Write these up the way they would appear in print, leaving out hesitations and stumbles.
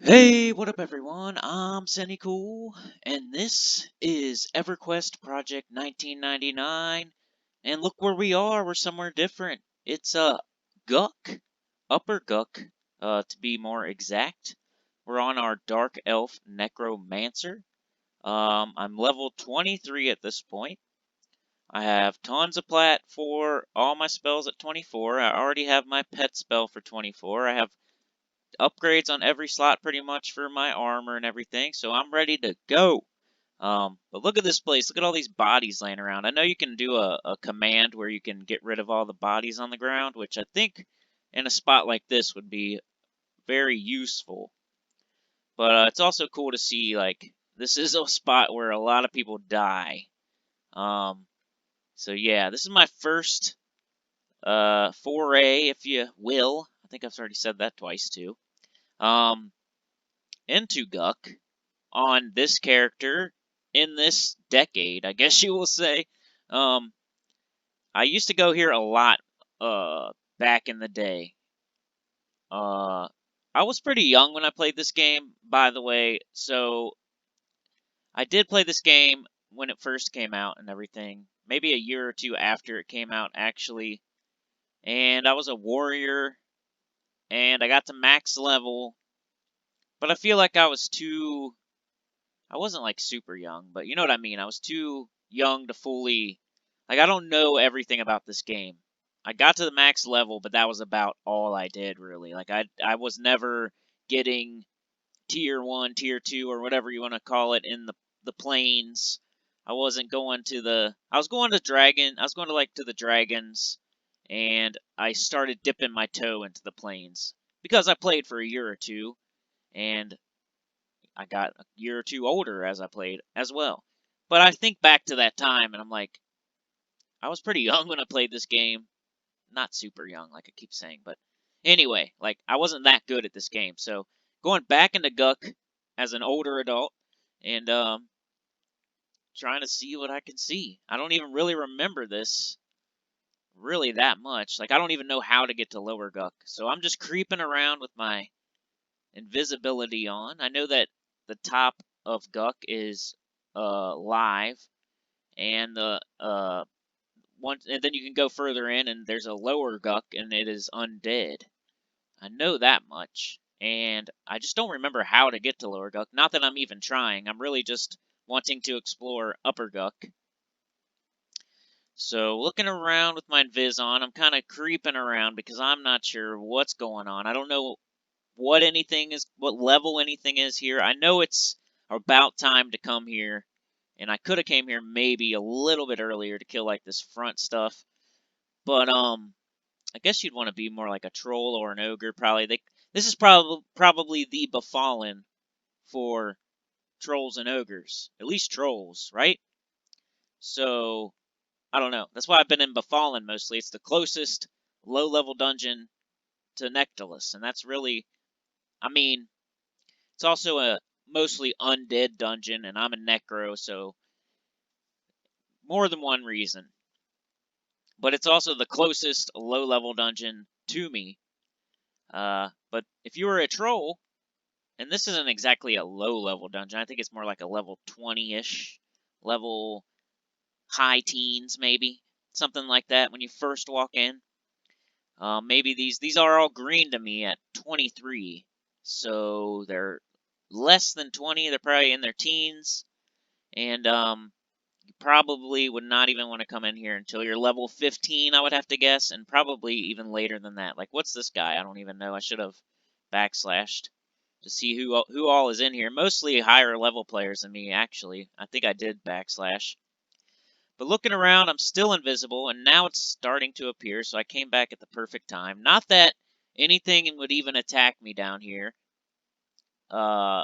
Hey, what up everyone? I'm Cool, and this is Everquest Project 1999. And look where we are, we're somewhere different. It's Guck, Upper Guck, to be more exact. We're on our Dark Elf Necromancer. I'm level 23 at this point. I have tons of plat for all my spells at 24. I already have my pet spell for 24. I have upgrades on every slot pretty much for my armor and everything, so I'm ready to go. But look at this place. Look at all these bodies laying around. I know you can do a command where you can get rid of all the bodies on the ground, which I think in a spot like this would be very useful. But it's also cool to see, like, this is a spot where a lot of people die. Um, so yeah, this is my first foray, if you will. I think I've already said that twice too. Um, into Guck on this character in this decade, I guess you will say. Um, I used to go here a lot back in the day. Uh, I was pretty young when I played this game, by the way, so I did play this game when it first came out and everything. Maybe a year or two after it came out, actually. And I was a warrior, and I got to max level, but I feel like I was too I wasn't like super young, but you know what I mean. I was too young to fully like I don't know everything about this game. I got to the max level, but that was about all I did really. Like I was never getting tier 1, tier 2 or whatever you want to call it in the plains. I wasn't going to the I was going to dragon. I was going to like to the dragons, and I started dipping my toe into the plains because I played for a year or two, and I got a year or two older as I played as well. But I think back to that time and I'm like, I was pretty young when I played this game. Not super young, like I keep saying, but anyway, like I wasn't that good at this game. So going back into Guck as an older adult and trying to see what I can see. I don't even really remember this really that much. Like I don't even know how to get to lower Guck. So I'm just creeping around with my invisibility on. I know that the top of Guck is live, and the and then you can go further in, and there's a lower Guck, and it is undead. I know that much, and I just don't remember how to get to lower Guck. Not that I'm even trying. I'm really just wanting to explore upper Guck. So looking around with my invis on, I'm kind of creeping around because I'm not sure what's going on. I don't know what level anything is here. I know it's about time to come here, and I could have came here maybe a little bit earlier to kill like this front stuff. But I guess you'd want to be more like a troll or an ogre. Probably this is probably the befallen for trolls and ogres. At least trolls, right? So I don't know. That's why I've been in befallen mostly. It's the closest low level dungeon to Nectalus, and that's really, I mean, it's also a mostly undead dungeon, and I'm a necro, so more than one reason. But it's also the closest low-level dungeon to me. But if you were a troll, and this isn't exactly a low-level dungeon, I think it's more like a level 20-ish, level high teens maybe, something like that when you first walk in. Maybe these are all green to me at 23, so they're less than 20. They're probably in their teens, and you probably would not even want to come in here until you're level 15, I would have to guess, and probably even later than that. Like, what's this guy? I don't even know. I should have backslashed to see who all is in here. Mostly higher level players than me, actually. I think I did backslash. But looking around, I'm still invisible, and now it's starting to appear, so I came back at the perfect time. Not that anything would even attack me down here. Uh,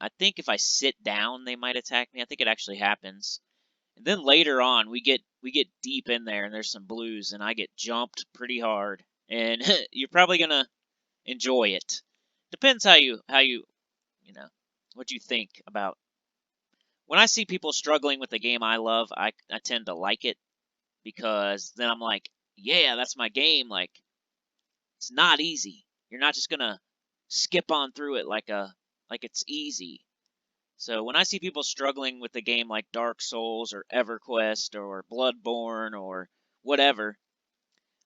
I think if I sit down, they might attack me. I think it actually happens. And then later on, we get deep in there, and there's some blues, and I get jumped pretty hard, and you're probably gonna enjoy it. Depends how you you know what you think about. When I see people struggling with the game I love, I tend to like it because then I'm like, yeah, that's my game. Like it's not easy. You're not just gonna skip on through it like it's easy. So when I see people struggling with the game like Dark Souls or EverQuest or Bloodborne or whatever,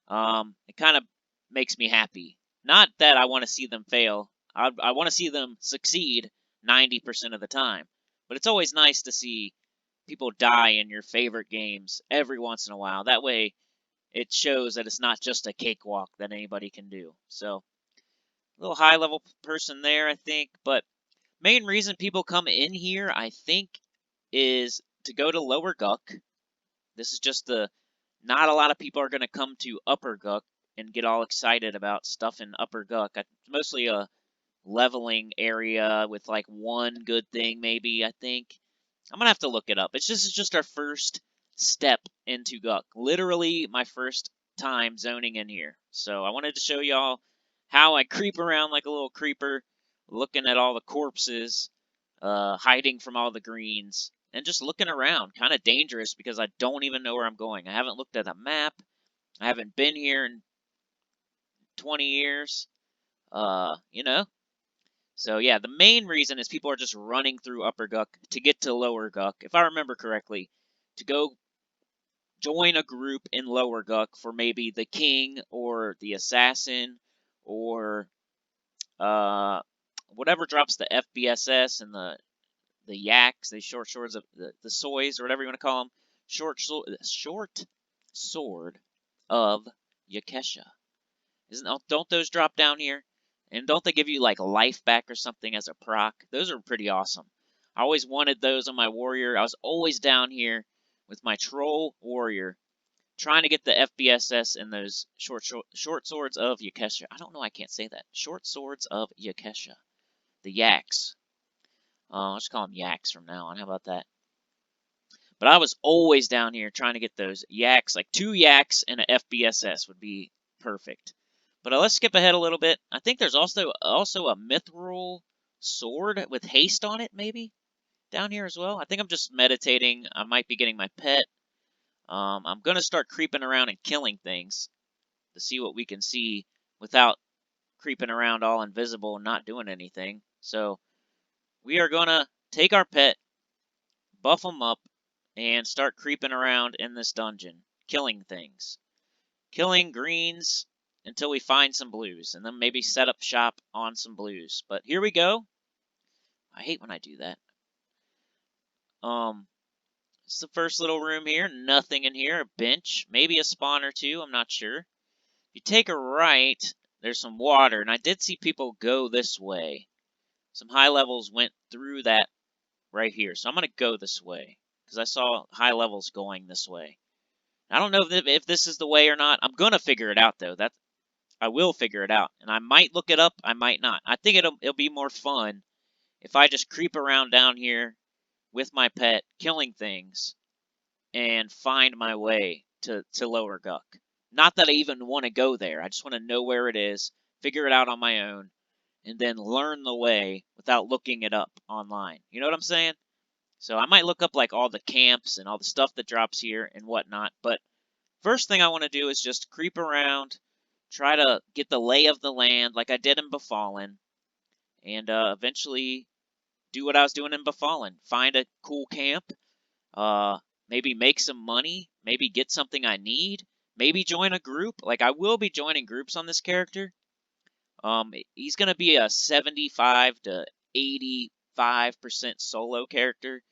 it kind of makes me happy. Not that I want to see them fail. I want to see them succeed 90% of the time. But it's always nice to see people die in your favorite games every once in a while. That way, it shows that it's not just a cakewalk that anybody can do. So, a little high level person there, I think. But main reason people come in here, I think, is to go to Lower Guck. This is just the not a lot of people are going to come to Upper Guck and get all excited about stuff in Upper Guck. It's mostly a leveling area with like one good thing, maybe, I think. I'm going to have to look it up. This is just our first step into Guck. Literally my first time zoning in here. So I wanted to show y'all how I creep around like a little creeper, looking at all the corpses, hiding from all the greens, and just looking around. Kind of dangerous because I don't even know where I'm going. I haven't looked at a map. I haven't been here in 20 years. You know? So yeah, the main reason is people are just running through Upper Guck to get to Lower Guck. If I remember correctly, to go join a group in Lower Guck for maybe the king or the assassin or uh, whatever drops the FBSS and the yaks, the short swords of the soys or whatever you want to call them, short sword of Yakesha. Don't those drop down here? And don't they give you like life back or something as a proc? Those are pretty awesome. I always wanted those on my warrior. I was always down here with my troll warrior trying to get the FBSS and those short swords of Yakesha. I don't know. I can't say that. Short swords of Yakesha. The yaks. I'll just call them yaks from now on. How about that? But I was always down here trying to get those yaks. Like 2 yaks and an FBSS would be perfect. But let's skip ahead a little bit. I think there's also a mithril sword with haste on it, maybe, down here as well. I think I'm just meditating. I might be getting my pet. I'm going to start creeping around and killing things to see what we can see without creeping around all invisible and not doing anything. So we are going to take our pet, buff him up, and start creeping around in this dungeon, killing things. Killing greens until we find some blues, and then maybe set up shop on some blues. But here we go. I hate when I do that. It's the first little room here. Nothing in here. A bench. Maybe a spawn or two. I'm not sure. If you take a right, there's some water. And I did see people go this way. Some high levels went through that right here. So I'm going to go this way. Because I saw high levels going this way. I don't know if this is the way or not. I'm going to figure it out, though. I will figure it out. And I might look it up. I might not. I think it'll be more fun if I just creep around down here with my pet, killing things, and find my way to Lower Guck. Not that I even want to go there. I just want to know where it is, figure it out on my own, and then learn the way without looking it up online. You know what I'm saying? So I might look up like all the camps and all the stuff that drops here and whatnot. But first thing I want to do is just creep around, try to get the lay of the land like I did in Befallen, and eventually do what I was doing in Befallen. Find a cool camp, maybe make some money, maybe get something I need, maybe join a group. Like, I will be joining groups on this character. He's going to be a 75 to 85% solo character.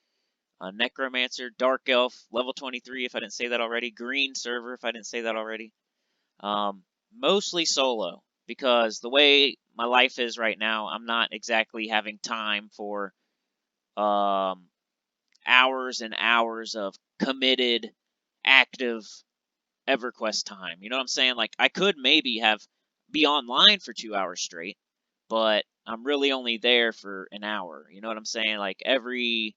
Necromancer, Dark Elf, level 23 if I didn't say that already, Green Server if I didn't say that already. Mostly solo, because the way my life is right now, I'm not exactly having time for hours and hours of committed, active EverQuest time. You know what I'm saying? Like, I could maybe be online for 2 hours straight, but I'm really only there for an hour. You know what I'm saying? Like, every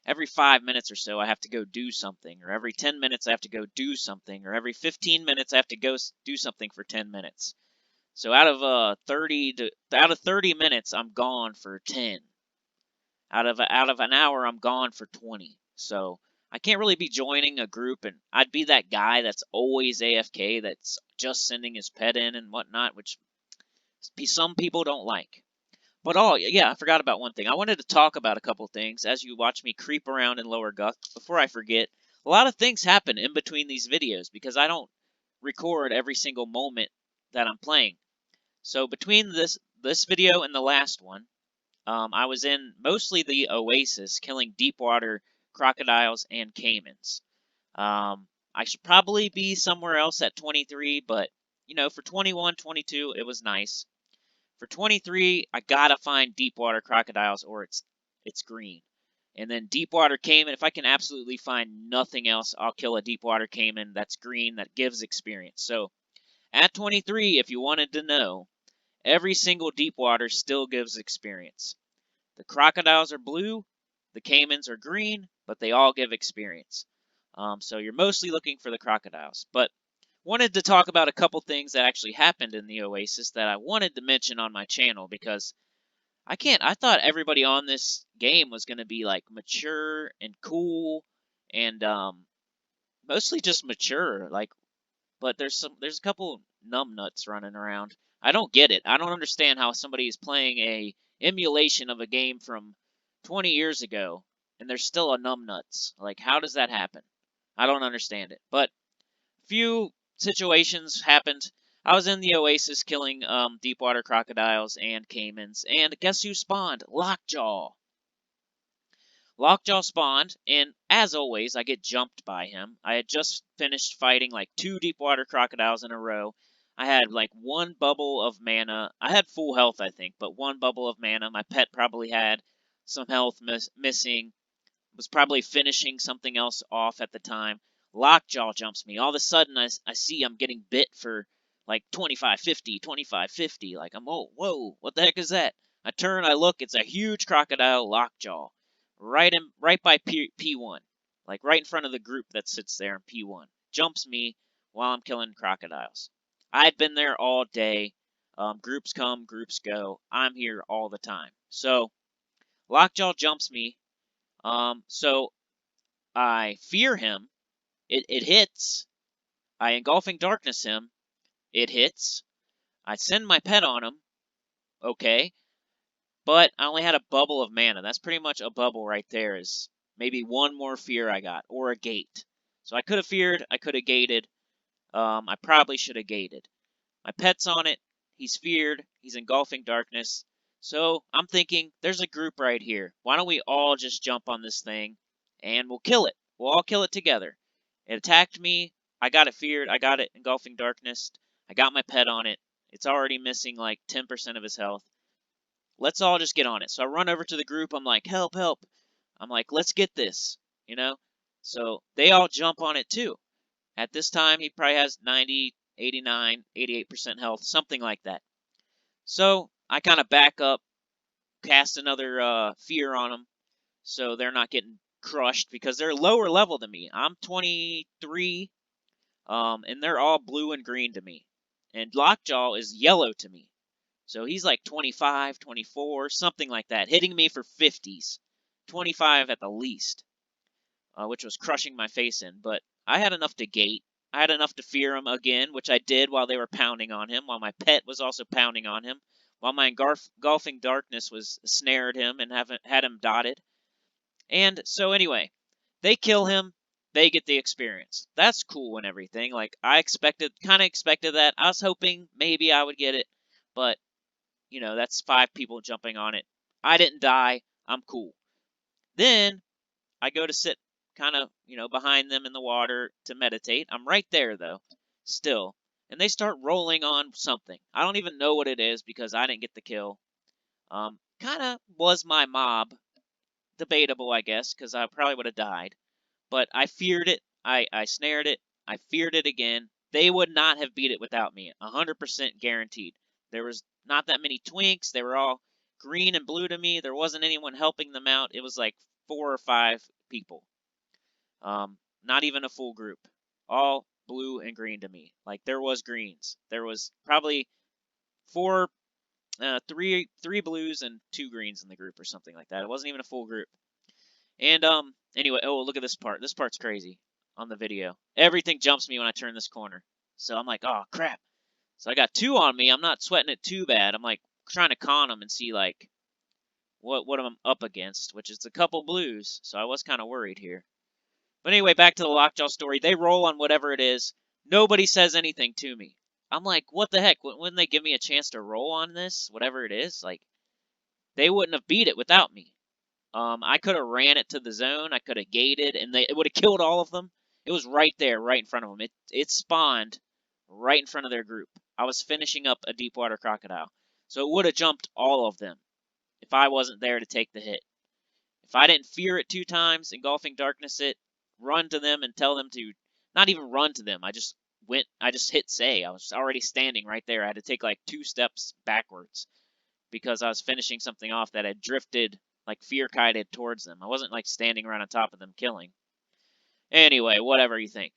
5 minutes or so I have to go do something, or every 10 minutes I have to go do something, or every 15 minutes I have to go do something for 10 minutes. So out of 30 minutes I'm gone for 10. Out of an hour I'm gone for 20. So I can't really be joining a group, and I'd be that guy that's always AFK, that's just sending his pet in and whatnot, which some people don't like. But oh yeah, I forgot about one thing. I wanted to talk about a couple things as you watch me creep around in Lower Guck. Before I forget, a lot of things happen in between these videos because I don't record every single moment that I'm playing. So between this video and the last one, I was in mostly the Oasis, killing deep water crocodiles and caimans. I should probably be somewhere else at 23, but you know, for 21, 22, it was nice. For 23, I gotta find deep water crocodiles or it's green. And then deep water caiman, if I can absolutely find nothing else, I'll kill a deep water caiman that's green that gives experience. So at 23, if you wanted to know, every single deep water still gives experience. The crocodiles are blue, the caimans are green, but they all give experience. So you're mostly looking for the crocodiles. But wanted to talk about a couple things that actually happened in the Oasis that I wanted to mention on my channel because I thought everybody on this game was going to be like mature and cool and mostly just mature. Like, but there's a couple numbnuts running around. I don't get it. I don't understand how somebody is playing a emulation of a game from 20 years ago and there's still a numbnuts. Like, how does that happen? I don't understand it. But few situations happened. I was in the Oasis killing deep water crocodiles and caimans, and guess who spawned? Lockjaw. Lockjaw spawned, and as always, I get jumped by him. I had just finished fighting like 2 deep water crocodiles in a row. I had like 1 bubble of mana. I had full health, I think, but 1 bubble of mana. My pet probably had some health missing. Was probably finishing something else off at the time. Lockjaw jumps me. All of a sudden, I see I'm getting bit for like 2550, 2550. Like, oh, whoa, what the heck is that? I turn, I look, it's a huge crocodile Lockjaw. Right by P1. Like, right in front of the group that sits there in P1. Jumps me while I'm killing crocodiles. I'd been there all day. Groups come, groups go. I'm here all the time. So, Lockjaw jumps me. So I fear him. It hits. I engulfing darkness him. It hits. I send my pet on him. Okay. But I only had a bubble of mana. That's pretty much a bubble right there. Is maybe 1 more fear I got. Or a gate. So I could have feared. I could have gated. I probably should have gated. My pet's on it. He's feared. He's engulfing darkness. So I'm thinking, there's a group right here. Why don't we all just jump on this thing and we'll kill it. We'll all kill it together. It attacked me. I got it feared. I got it engulfing darkness. I got my pet on it. It's already missing like 10% of his health. Let's all just get on it. So I run over to the group. I'm like, help, help. I'm like, let's get this, you know? So they all jump on it too. At this time, he probably has 90, 89, 88% health, something like that. So I kind of back up, cast another fear on them so they're not getting crushed because they're lower level than me. I'm 23, and they're all blue and green to me. And Lockjaw is yellow to me. So he's like 25, 24, something like that, hitting me for 50s. 25 at the least, which was crushing my face in. But I had enough to gate. I had enough to fear him again, which I did while they were pounding on him, while my pet was also pounding on him, while my engulfing darkness was snared him and had him dotted. And so anyway, they kill him, they get the experience. That's cool and everything. Like, I kind of expected that. I was hoping maybe I would get it, but, you know, that's 5 people jumping on it. I didn't die. I'm cool. Then I go to sit kind of, you know, behind them in the water to meditate. I'm right there, though, still. And they start rolling on something. I don't even know what it is because I didn't get the kill. Kind of was my mob. Debatable, I guess, because I probably would have died. But I feared it. I snared it. I feared it again. They would not have beat it without me. 100% guaranteed. There was not that many twinks. They were all green and blue to me. There wasn't anyone helping them out. It was like 4 or 5 people. Not even a full group. All blue and green to me. Like, there was greens. There was probably 3 blues and 2 greens in the group or something like that. It wasn't even a full group. And anyway, oh, look at this part. This part's crazy on the video. Everything jumps me when I turn this corner. So I'm like, oh crap. So I got 2 on me. I'm not sweating it too bad. I'm like trying to con them and see like what I'm up against, which is a couple blues. So I was kind of worried here. But anyway, back to the Lockjaw story. They roll on whatever it is. Nobody says anything to me. I'm like, what the heck? Wouldn't they give me a chance to roll on this, whatever it is? Like, they wouldn't have beat it without me. I could have ran it to the zone. I could have gated, and it would have killed all of them. It was right there, right in front of them. It spawned right in front of their group. I was finishing up a deep water crocodile, so it would have jumped all of them if I wasn't there to take the hit. If I didn't fear it 2 times, engulfing darkness it, run to them and tell them to not even run to them. I just hit say. I was already standing right there. I had to take like 2 steps backwards because I was finishing something off that had drifted, like fear-kited towards them. I wasn't like standing right on top of them killing. Anyway, whatever you think.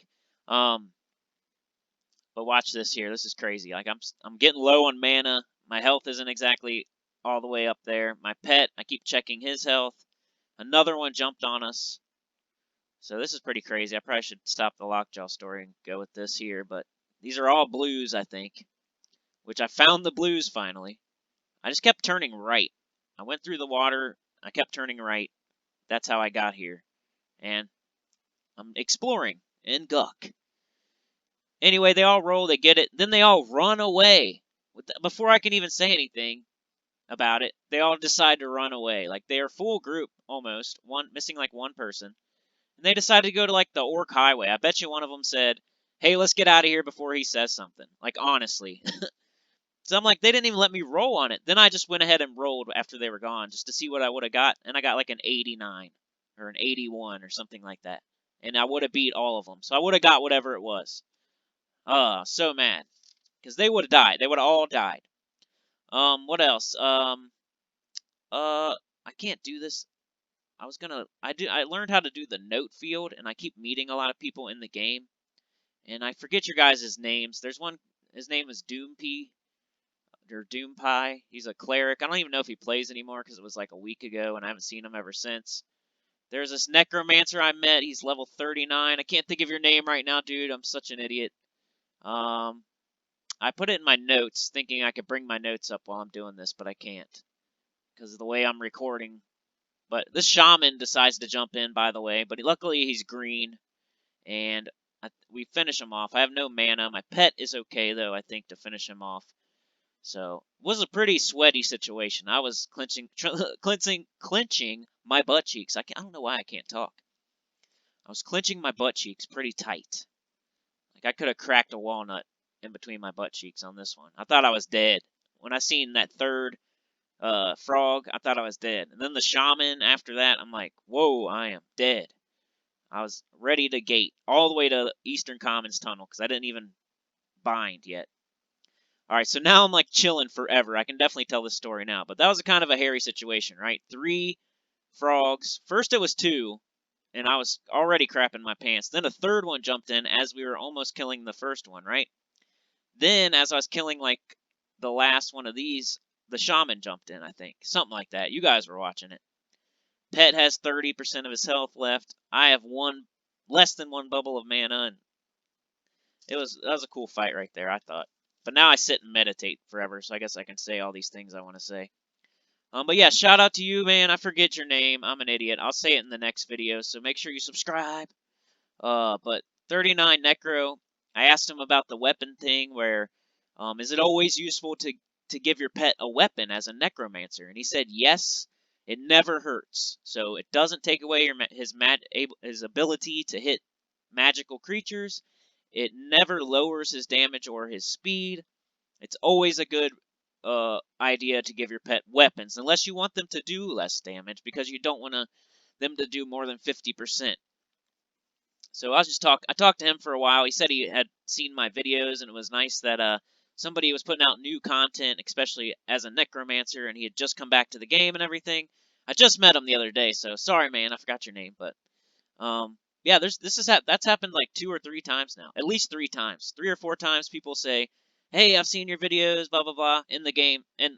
But watch this here. This is crazy. Like I'm getting low on mana. My health isn't exactly all the way up there. My pet, I keep checking his health. Another one jumped on us. So this is pretty crazy. I probably should stop the Lockjaw story and go with this here, but these are all blues, I think, which I found the blues finally. I just kept turning right. I went through the water. I kept turning right. That's how I got here. And I'm exploring in Guck. Anyway, they all roll. They get it. Then they all run away. Before I can even say anything about it, they all decide to run away. Like, they are full group, almost. Missing like 1 person. And they decided to go to like the Orc Highway. I bet you one of them said, hey, let's get out of here before he says something. Like, honestly. So I'm like, they didn't even let me roll on it. Then I just went ahead and rolled after they were gone just to see what I would have got. And I got like an 89 or an 81 or something like that. And I would have beat all of them. So I would have got whatever it was. So mad. Because they would have died. They would have all died. What else? I can't do this. I learned how to do the note field, and I keep meeting a lot of people in the game. And I forget your guys' names. There's one, his name is Doompie, or Doompie. He's a cleric. I don't even know if he plays anymore because it was like a week ago, and I haven't seen him ever since. There's this Necromancer I met. He's level 39. I can't think of your name right now, dude. I'm such an idiot. I put it in my notes, thinking I could bring my notes up while I'm doing this, but I can't because of the way I'm recording. But this shaman decides to jump in, by the way. But luckily he's green, and we finish him off. I have no mana. My pet is okay, though, I think, to finish him off. So it was a pretty sweaty situation. I was clenching my butt cheeks. I don't know why I can't talk. I was clenching my butt cheeks pretty tight. Like I could have cracked a walnut in between my butt cheeks on this one. I thought I was dead. When I seen that third frog, I thought I was dead. And then the shaman, after that, I'm like, whoa, I am dead. I was ready to gate all the way to Eastern Commons Tunnel because I didn't even bind yet. Alright, so now I'm like chilling forever. I can definitely tell this story now. But that was a kind of a hairy situation, right? 3 frogs. First it was 2, and I was already crapping my pants. Then a third one jumped in as we were almost killing the first one, right? Then, as I was killing like the last one of these, the shaman jumped in, I think. Something like that. You guys were watching it. Pet has 30% of his health left. I have less than 1 bubble of mana, and that was a cool fight right there, I thought. But now I sit and meditate forever, so I guess I can say all these things I want to say. But yeah, shout out to you, man. I forget your name. I'm an idiot. I'll say it in the next video, so make sure you subscribe. But 39 Necro, I asked him about the weapon thing, where is it always useful to give your pet a weapon as a Necromancer? And he said yes, it never hurts. So it doesn't take away his ability to hit magical creatures. It never lowers his damage or his speed. It's always a good idea to give your pet weapons, unless you want them to do less damage, because you don't want them to do more than 50%. So I talked to him for a while. He said he had seen my videos, and it was nice that somebody was putting out new content, especially as a Necromancer, and he had just come back to the game and everything. I just met him the other day, so sorry, man, I forgot your name, but yeah, that's happened like 2 or 3 times now, at least 3 times, 3 or 4 times. People say, "Hey, I've seen your videos, blah blah blah," in the game, and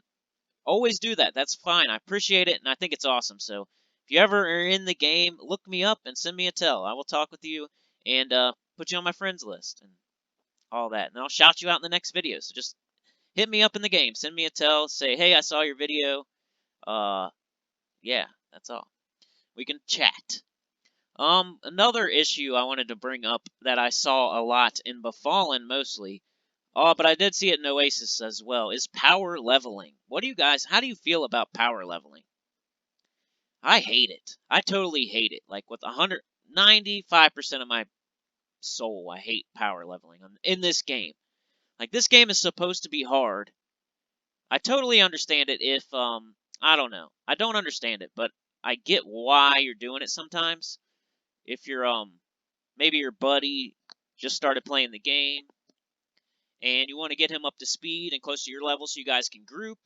always do that. That's fine. I appreciate it, and I think it's awesome. So if you ever are in the game, look me up and send me a tell. I will talk with you and put you on my friends list. And all that. And I'll shout you out in the next video. So just hit me up in the game. Send me a tell. Say, hey, I saw your video. Yeah, that's all. We can chat. Another issue I wanted to bring up that I saw a lot in Befallen mostly, but I did see it in Oasis as well, is power leveling. What do you guys, how do you feel about power leveling? I hate it. I totally hate it. Like with 195% of my soul, I hate power leveling in this game. Like this game is supposed to be hard. I totally understand it if I don't know. I don't understand it, but I get why you're doing it sometimes. If you're maybe your buddy just started playing the game and you want to get him up to speed and close to your level so you guys can group.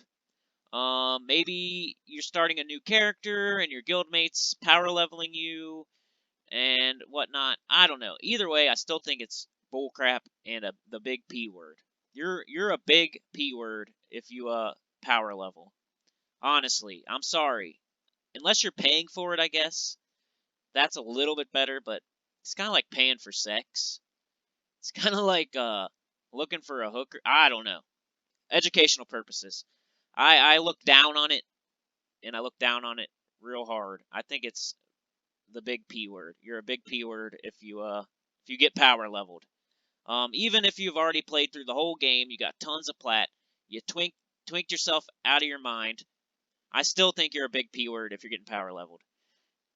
Maybe you're starting a new character and your guildmates power leveling you and whatnot. I don't know. Either way, I still think it's bullcrap and the big P word. You're a big P word if you power level. Honestly, I'm sorry. Unless you're paying for it, I guess that's a little bit better. But it's kind of like paying for sex. It's kind of like looking for a hooker. I don't know. Educational purposes. I look down on it, and I look down on it real hard. I think it's the big P word. You're a big P word if you get power leveled. Even if you've already played through the whole game, you got tons of plat, you twinked yourself out of your mind. I still think you're a big P word if you're getting power leveled.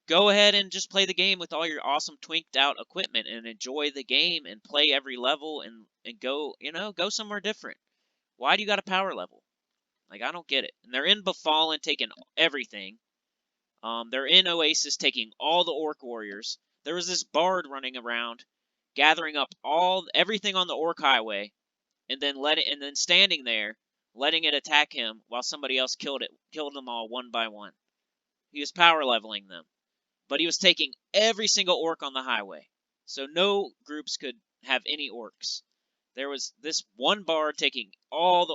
Go ahead and just play the game with all your awesome twinked out equipment and enjoy the game and play every level and go, go somewhere different. Why do you got a power level? Like, I don't get it. And they're in Befallen taking everything. They're in Oasis taking all the Orc Warriors. There was this bard running around, gathering up everything on the Orc Highway, and then standing there, letting it attack him while somebody else killed them all one by one. He was power leveling them, but he was taking every single Orc on the highway, so no groups could have any Orcs. There was this one bard taking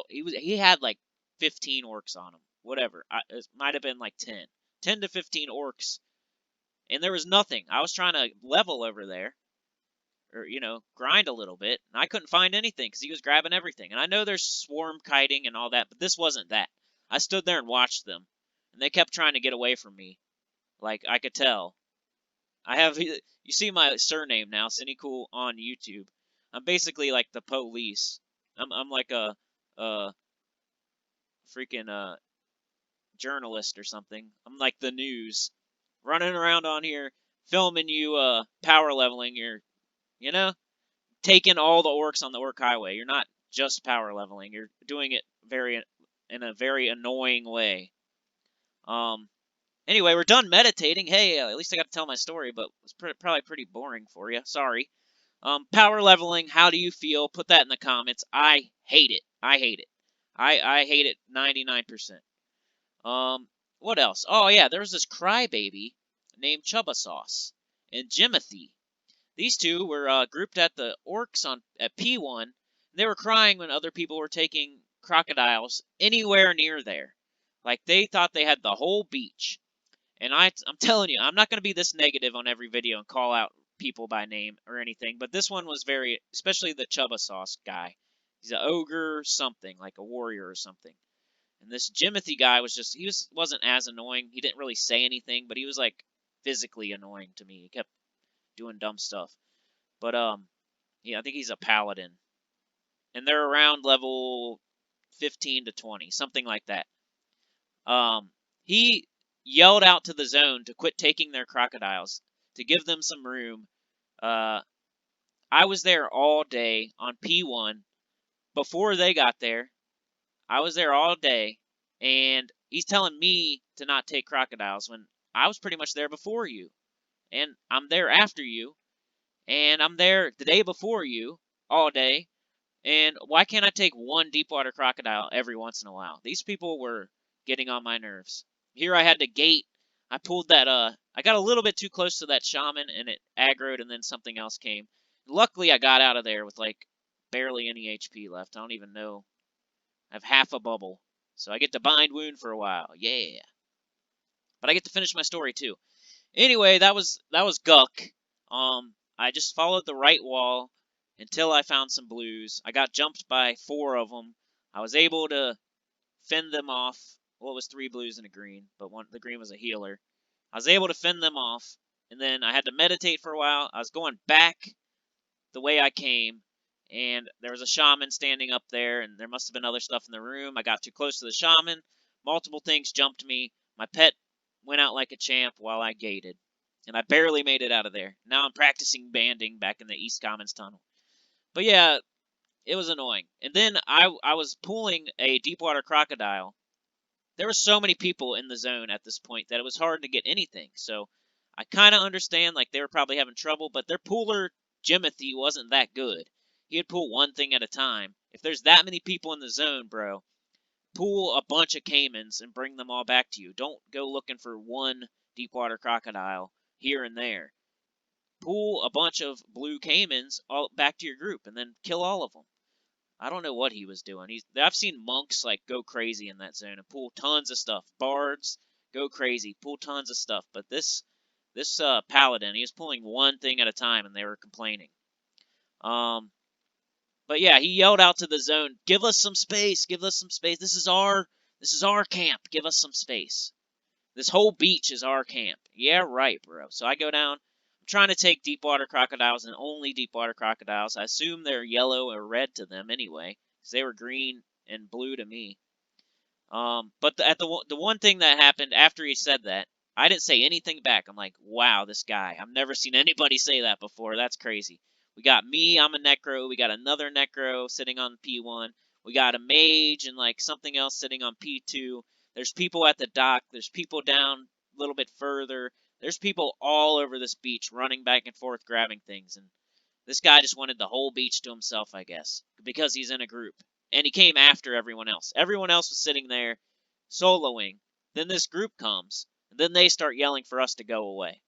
he had like 15 Orcs on him, whatever. It might have been like 10 to 15 Orcs, and there was nothing. I was trying to level over there, or grind a little bit, and I couldn't find anything because he was grabbing everything. And I know there's swarm kiting and all that, but this wasn't that. I stood there and watched them, and they kept trying to get away from me. Like, I could tell. You see my surname now, Cynicool, on YouTube. I'm basically like the police. I'm like a freaking journalist or something. I'm like the news, running around on here, filming you power leveling you know, taking all the Orcs on the Orc Highway. You're not just power leveling. You're doing it in a very annoying way. Anyway, we're done meditating. Hey, at least I got to tell my story, but it's probably pretty boring for you. Sorry. Power leveling, how do you feel? Put that in the comments. I hate it. I hate it. I hate it 99%. What else? Oh, yeah, there was this crybaby named Chubba Sauce and Jimothy. These two were grouped at the Orcs at P1. They were crying when other people were taking crocodiles anywhere near there. Like, they thought they had the whole beach. And I'm telling you, I'm not going to be this negative on every video and call out people by name or anything, but this one was especially the Chubba Sauce guy. He's an ogre something, like a warrior or something. And this Jimothy guy wasn't as annoying. He didn't really say anything, but he was like physically annoying to me. He kept doing dumb stuff. But yeah, I think he's a paladin. And they're around level 15 to 20, something like that. He yelled out to the zone to quit taking their crocodiles, to give them some room. I was there all day on P1 before they got there. I was there all day, and he's telling me to not take crocodiles when I was pretty much there before you, and I'm there after you, and I'm there the day before you all day. And why can't I take one deepwater crocodile every once in a while? These people were getting on my nerves. Here I had to gate. I pulled that, I got a little bit too close to that shaman, and it aggroed, and then something else came. Luckily, I got out of there with, like, barely any HP left. I don't even know. I have half a bubble. So I get to bind wound for a while. Yeah. But I get to finish my story, too. Anyway, that was Guck. I just followed the right wall, until I found some blues. I got jumped by 4 of them. I was able to fend them off. Well, it was 3 blues and a green, but the green was a healer. I was able to fend them off, and then I had to meditate for a while. I was going back the way I came, and there was a shaman standing up there, and there must have been other stuff in the room. I got too close to the shaman. Multiple things jumped me. My pet went out like a champ while I gated, and I barely made it out of there. Now I'm practicing banding back in the East Commons tunnel. But yeah, it was annoying. And then I was pulling a Deepwater Crocodile. There were so many people in the zone at this point that it was hard to get anything. So I kind of understand, like, they were probably having trouble, but their pooler, Jimothy, wasn't that good. He'd pull one thing at a time. If there's that many people in the zone, bro, pull a bunch of caimans and bring them all back to you. Don't go looking for one Deepwater Crocodile here and there. Pull a bunch of blue caimans all back to your group and then kill all of them. I don't know what he was doing. I've seen monks like go crazy in that zone and pull tons of stuff. Bards go crazy, pull tons of stuff. But this paladin, he was pulling one thing at a time, and they were complaining. But yeah, he yelled out to the zone, "Give us some space! Give us some space! This is our camp. Give us some space. This whole beach is our camp." Yeah, right, bro. So I go down. I'm trying to take Deepwater Crocodiles, and only Deepwater Crocodiles. I assume they're yellow or red to them anyway, because they were green and blue to me. But the one thing that happened after he said that, I didn't say anything back. I'm like, wow, this guy. I've never seen anybody say that before. That's crazy. We got me, I'm a Necro. We got another Necro sitting on P1. We got a Mage and like something else sitting on P2. There's people at the dock. There's people down a little bit further. There's people all over this beach running back and forth grabbing things. And this guy just wanted the whole beach to himself, I guess, because he's in a group. And he came after everyone else. Everyone else was sitting there soloing. Then this group comes, and then they start yelling for us to go away.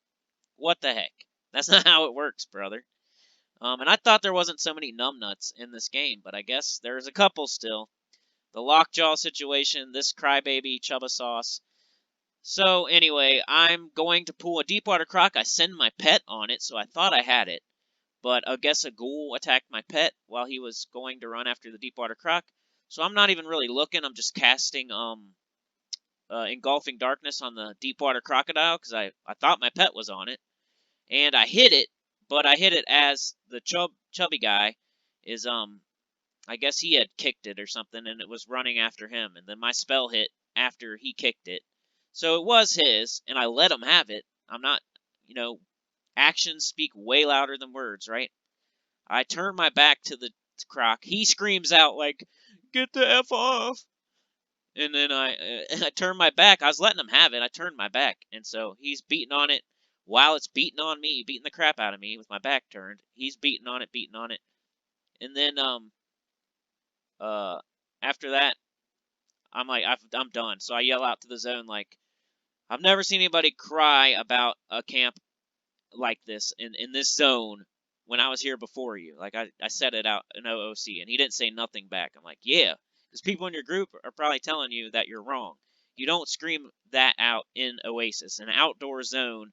What the heck? That's not how it works, brother. And I thought there wasn't so many numbnuts in this game, but I guess there's a couple still. The Lockjaw situation, this crybaby Chubba Sauce. So anyway, I'm going to pull a Deepwater Croc. I send my pet on it, so I thought I had it. But I guess a ghoul attacked my pet while he was going to run after the Deepwater Croc. So I'm not even really looking. I'm just casting Engulfing Darkness on the Deepwater Crocodile because I thought my pet was on it. And I hit it, but I hit it as the chubby guy is, I guess he had kicked it or something, and it was running after him. And then my spell hit after he kicked it. So it was his, and I let him have it. I'm not, actions speak way louder than words, right? I turn my back to the croc. He screams out like, "Get the F off!" And then I turn my back. I was letting him have it. I turned my back, and so he's beating on it while it's beating on me, beating the crap out of me with my back turned. He's beating on it, and then after that, I'm like, I'm done. So I yell out to the zone like, I've never seen anybody cry about a camp like this in this zone when I was here before you. Like, I said it out in OOC, and he didn't say nothing back. I'm like, yeah, because people in your group are probably telling you that you're wrong. You don't scream that out in Oasis, an outdoor zone.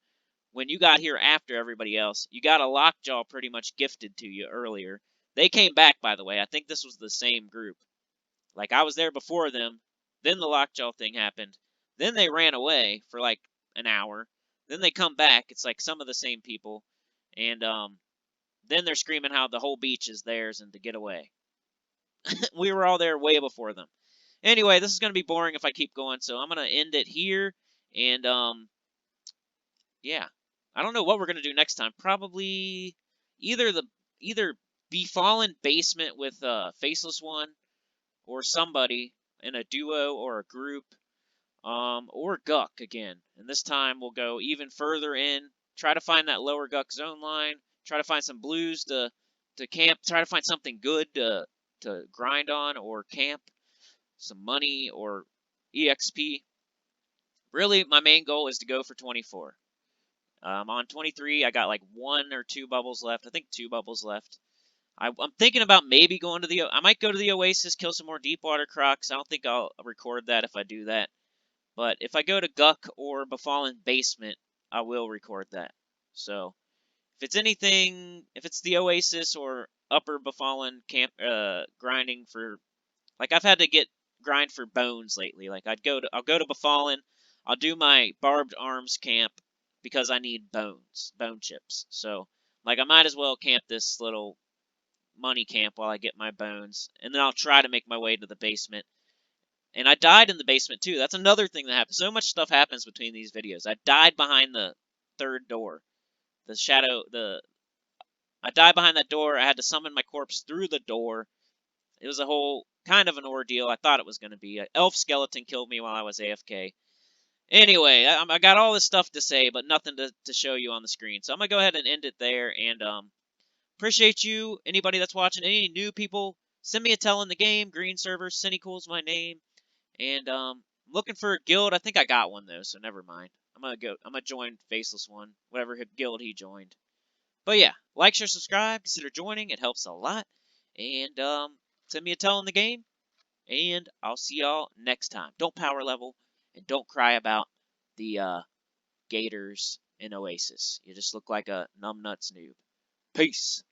When you got here after everybody else, you got a Lockjaw pretty much gifted to you earlier. They came back, by the way. I think this was the same group. Like, I was there before them. Then the Lockjaw thing happened. Then they ran away for like an hour. Then they come back. It's like some of the same people. And then they're screaming how the whole beach is theirs and to get away. We were all there way before them. Anyway, this is going to be boring if I keep going, so I'm going to end it here. And, yeah. I don't know what we're going to do next time. Probably either Befallen Basement with Faceless One or somebody in a duo or a group. Or Guck again. And this time we'll go even further in, try to find that lower Guck zone line, try to find some blues to camp, try to find something good to grind on or camp, some money or EXP. Really, my main goal is to go for 24. On 23, I got like 1 or 2 bubbles left. I think 2 bubbles left. I'm thinking about maybe going to I might go to the Oasis, kill some more Deepwater Crocs. I don't think I'll record that if I do that. But if I go to Guck or Befallen Basement, I will record that. So, if it's anything, if it's the Oasis or upper Befallen camp grinding for, like, I've had to grind for bones lately. Like I'll go to Befallen, I'll do my barbed arms camp because I need bone chips. So like I might as well camp this little money camp while I get my bones, and then I'll try to make my way to the basement. And I died in the basement too. That's another thing that happens. So much stuff happens between these videos. I died behind the third door. The shadow, the I died behind that door. I had to summon my corpse through the door. It was a whole kind of an ordeal. I thought it was going to be. An elf skeleton killed me while I was AFK. Anyway, I got all this stuff to say, but nothing to show you on the screen. So I'm going to go ahead and end it there. And appreciate you, anybody that's watching, any new people. Send me a tell in the game. Green server, Cynical's my name. And looking for a guild. I think I got one though, so never mind. I'm gonna join Faceless One, whatever guild he joined. But yeah, like, share, subscribe, consider joining. It helps a lot. And send me a tell in the game. And I'll see y'all next time. Don't power level, and don't cry about the gators in Oasis. You just look like a numbnuts noob. Peace.